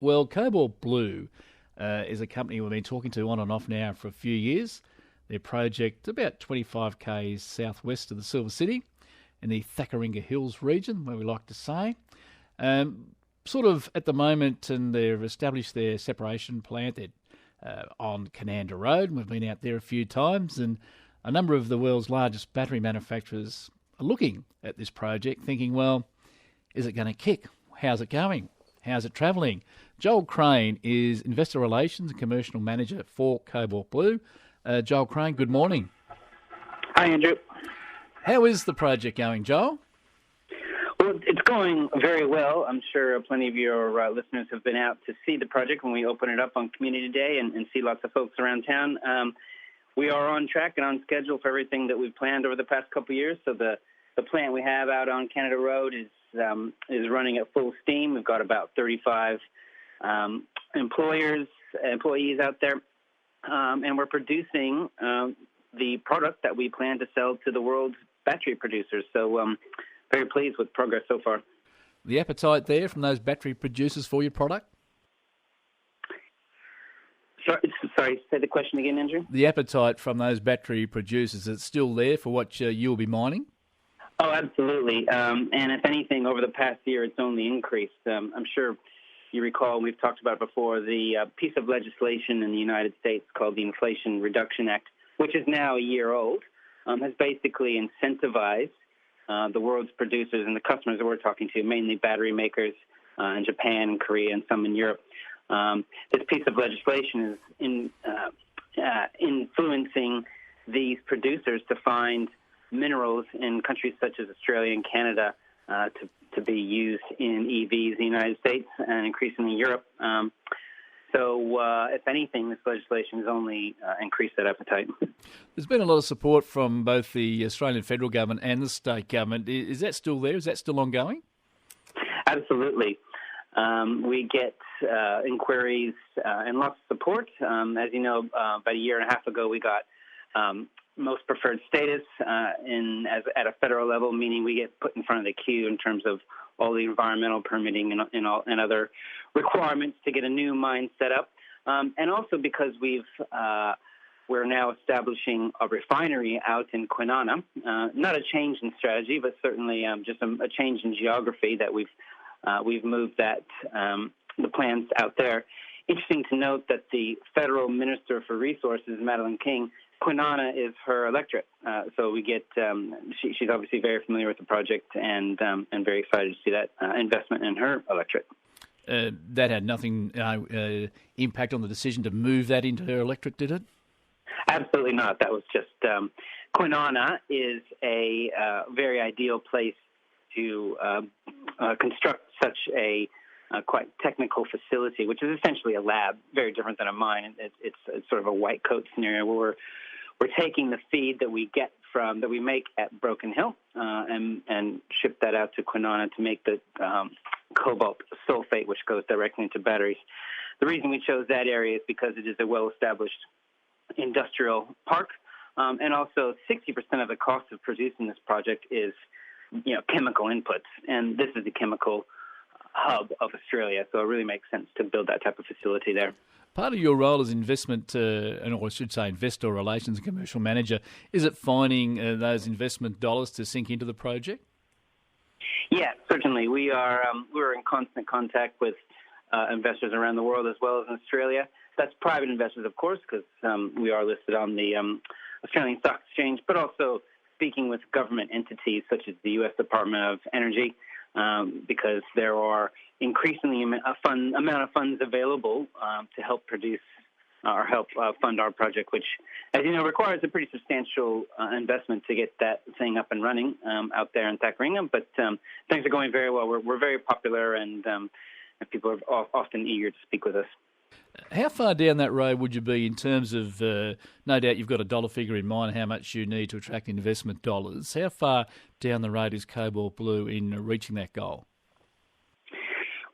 Well, Cobalt Blue is a company we've been talking to on and off now for a few years. Their project about 25 k's southwest of the Silver City in the Thackeringa Hills region, where we like to say. Sort of at the moment, and they've established their separation plant on Kwinana Road. We've been out there a few times, and a number of the world's largest battery manufacturers are looking at this project thinking, well, is it going to kick? How's it going? How's it travelling? Joel Crane is Investor Relations and Commercial Manager for Cobalt Blue. Joel Crane, good morning. Hi, Andrew. How is the project going, Joel? Well, it's going very well. I'm sure plenty of your listeners have been out to see the project when we open it up on Community Day and see lots of folks around town. We are on track and on schedule for everything that we've planned over the past couple of years. So the plant we have out on Canada Road is running at full steam. We've got about 35 employees out there, and we're producing the product that we plan to sell to the world's battery producers. So very pleased with progress so far. The appetite there from those battery producers for your product? Sorry, say the question again, Andrew. The appetite from those battery producers, is it still there for what you'll be mining? Oh, absolutely. And if anything, over the past year, it's only increased. I'm sure you recall, we've talked about it before, the piece of legislation in the United States called the Inflation Reduction Act, which is now a year old, has basically incentivized the world's producers and the customers that we're talking to, mainly battery makers in Japan and Korea and some in Europe. This piece of legislation is influencing these producers to find minerals in countries such as Australia and Canada to be used in EVs in the United States and increasingly Europe. So if anything, this legislation has only increased that appetite. There's been a lot of support from both the Australian federal government and the state government. Is that still there? Is that still ongoing? Absolutely. We get inquiries and lots of support. As you know, about a year and a half ago, we got most preferred status at a federal level, meaning we get put in front of the queue in terms of all the environmental permitting and other requirements to get a new mine set up. And also because we're now establishing a refinery out in Kwinana. Not a change in strategy, but certainly just a change in geography that we've moved the plans out there. Interesting to note that the federal minister for resources, Madeleine King, Kwinana is her electorate, so we get. She's obviously very familiar with the project and very excited to see that investment in her electorate. That had nothing impact on the decision to move that into her electorate, did it? Absolutely not. That was just Kwinana is a very ideal place to construct such a quite technical facility, which is essentially a lab, very different than a mine. It's sort of a white coat scenario where we're taking the feed that we make at Broken Hill and ship that out to Kwinana to make the cobalt sulfate, which goes directly into batteries. The reason we chose that area is because it is a well-established industrial park, and also 60% of the cost of producing this project is chemical inputs, and this is the chemical hub of Australia, so it really makes sense to build that type of facility there. Part of your role as investor relations and commercial manager, is it finding those investment dollars to sink into the project? Yeah, certainly. We're in constant contact with investors around the world as well as in Australia. That's private investors, of course, because we are listed on the Australian Stock Exchange, but also speaking with government entities such as the U.S. Department of Energy, because there are increasingly amount of funds available to help produce or help fund our project, which, as you know, requires a pretty substantial investment to get that thing up and running out there in Thackeringa. But things are going very well. We're very popular, and people are often eager to speak with us. How far down that road would you be in terms of, no doubt you've got a dollar figure in mind, how much you need to attract investment dollars. How far down the road is Cobalt Blue in reaching that goal?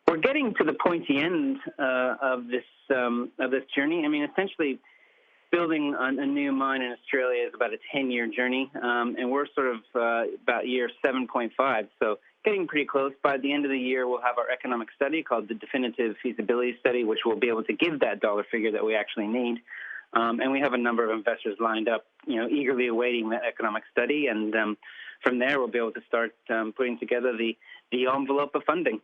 We're getting to the pointy end of this journey. I mean, essentially, building a new mine in Australia is about a 10-year journey, and we're sort of about year 7.5. So getting pretty close. By the end of the year, we'll have our economic study called the Definitive Feasibility Study, which will be able to give that dollar figure that we actually need. And we have a number of investors lined up, eagerly awaiting that economic study. And from there, we'll be able to start putting together the envelope of funding.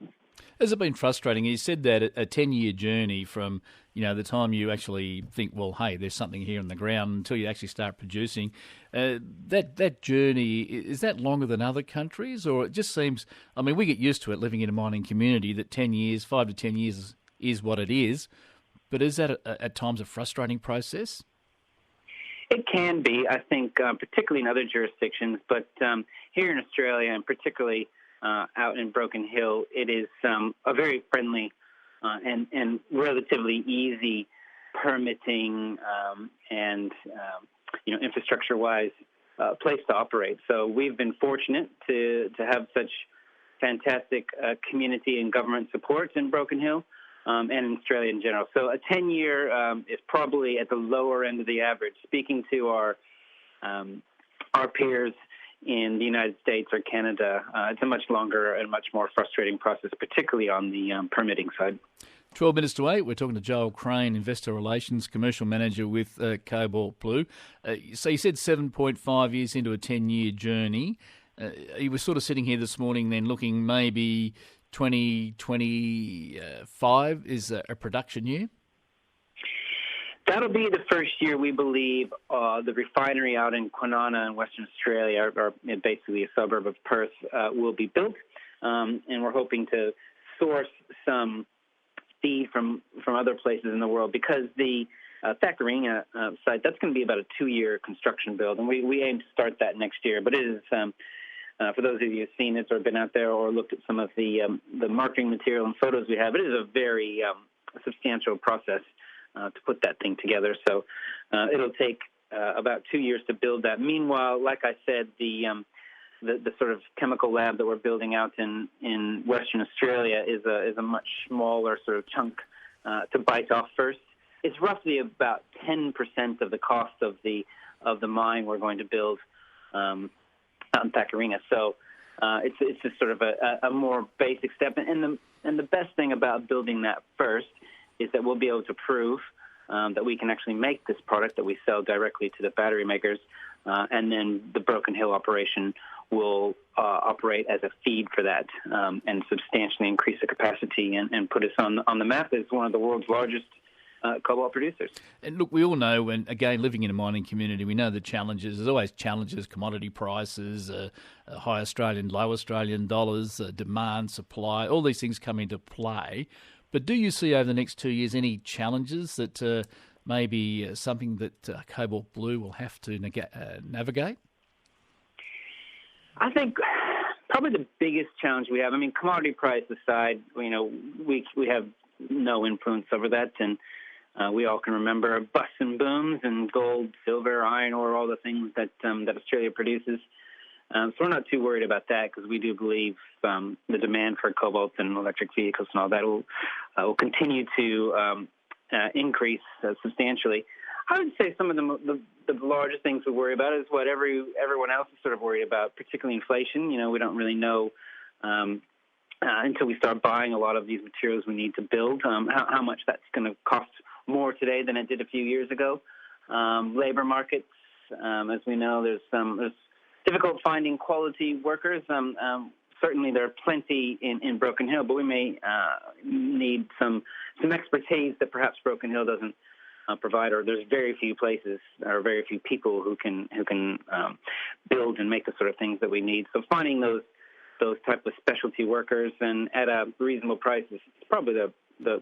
Has it been frustrating? You said that a 10-year journey from, the time you actually think, well, hey, there's something here in the ground until you actually start producing. That journey, is that longer than other countries? Or it just seems, we get used to it living in a mining community that 10 years, 5 to 10 years is what it is. But is that at times a frustrating process? It can be, I think, particularly in other jurisdictions. But here in Australia, and particularly out in Broken Hill, it is a very friendly and relatively easy permitting and infrastructure-wise place to operate. So we've been fortunate to have such fantastic community and government support in Broken Hill. And in Australia in general. So a 10-year is probably at the lower end of the average. Speaking to our peers in the United States or Canada, it's a much longer and much more frustrating process, particularly on the permitting side. 12 minutes to 8, we're talking to Joel Crane, Investor Relations Commercial Manager with Cobalt Blue. So you said 7.5 years into a 10-year journey. You were sort of sitting here this morning then looking maybe 2025 is a production year? That'll be the first year we believe the refinery out in Kwinana in Western Australia, or basically a suburb of Perth, will be built. And we're hoping to source some feed from other places in the world because the Kwinana site, that's going to be about a 2-year construction build. And we aim to start that next year. But it is... for those of you who've seen it or been out there or looked at some of the marketing material and photos we have, it is a very substantial process to put that thing together. So it'll take about 2 years to build that. Meanwhile, like I said, the sort of chemical lab that we're building out in Western Australia is a much smaller sort of chunk to bite off first. It's roughly about 10% of the cost of the mine we're going to build out in Kwinana. So it's just sort of a more basic step. And the best thing about building that first is that we'll be able to prove that we can actually make this product that we sell directly to the battery makers. And then the Broken Hill operation will operate as a feed for that and substantially increase the capacity and put us on the map as one of the world's largest cobalt producers. And look, we all know, and again, living in a mining community, we know the challenges. There's always challenges: commodity prices, high Australian, low Australian dollars, demand, supply. All these things come into play. But do you see over the next 2 years any challenges that maybe something that Cobalt Blue will have to navigate? I think probably the biggest challenge we have. Commodity price aside, we have no influence over that, and we all can remember busts and booms and gold, silver, iron ore, all the things that Australia produces. So we're not too worried about that because we do believe the demand for cobalt and electric vehicles and all that will continue to increase substantially. I would say some of the largest things we worry about is what everyone else is sort of worried about, particularly inflation. We don't really know until we start buying a lot of these materials we need to build how much that's going to cost more today than it did a few years ago. Labor markets, as we know, there's difficult finding quality workers. Certainly there are plenty in Broken Hill, but we may need some expertise that perhaps Broken Hill doesn't provide, or there's very few places or very few people who can build and make the sort of things that we need. So finding those type of specialty workers and at a reasonable price is probably the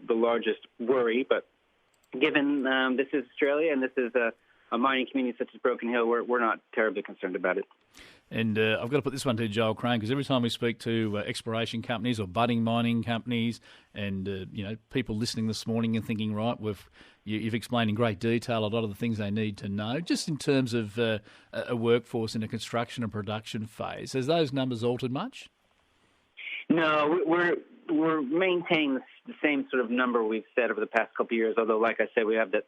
largest worry. But given this is Australia and this is a mining community such as Broken Hill, we're not terribly concerned about it. And I've got to put this one to Joel Crane, because every time we speak to exploration companies or budding mining companies and people listening this morning and thinking, right, you've explained in great detail a lot of the things they need to know, just in terms of a workforce in a construction and production phase. Has those numbers altered much? No, we're maintaining the same sort of number we've said over the past couple of years, although, like I said, we have the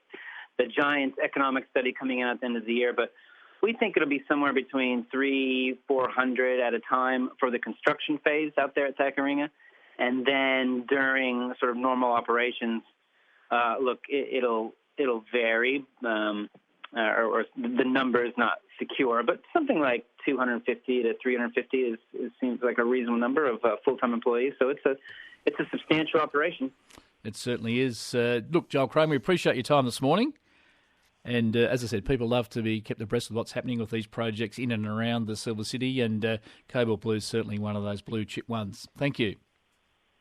giant economic study coming out at the end of the year. But we think it'll be somewhere between 300-400 at a time for the construction phase out there at Takaringa. And then during sort of normal operations, it'll vary, or the number is not secure, but something like 250 to 350 seems like a reasonable number of full-time employees. So it's a substantial operation. It certainly is. Look, Joel Crane, we appreciate your time this morning. And as I said, people love to be kept abreast of what's happening with these projects in and around the Silver City, and Cobalt Blue is certainly one of those blue chip ones. Thank you.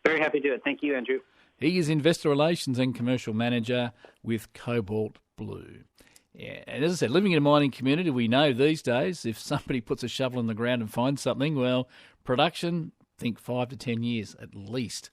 Very happy to do it. Thank you, Andrew. He is Investor Relations and Commercial Manager with Cobalt Blue. Yeah, and as I said, living in a mining community, we know these days if somebody puts a shovel in the ground and finds something, well, production, think 5 to 10 years at least.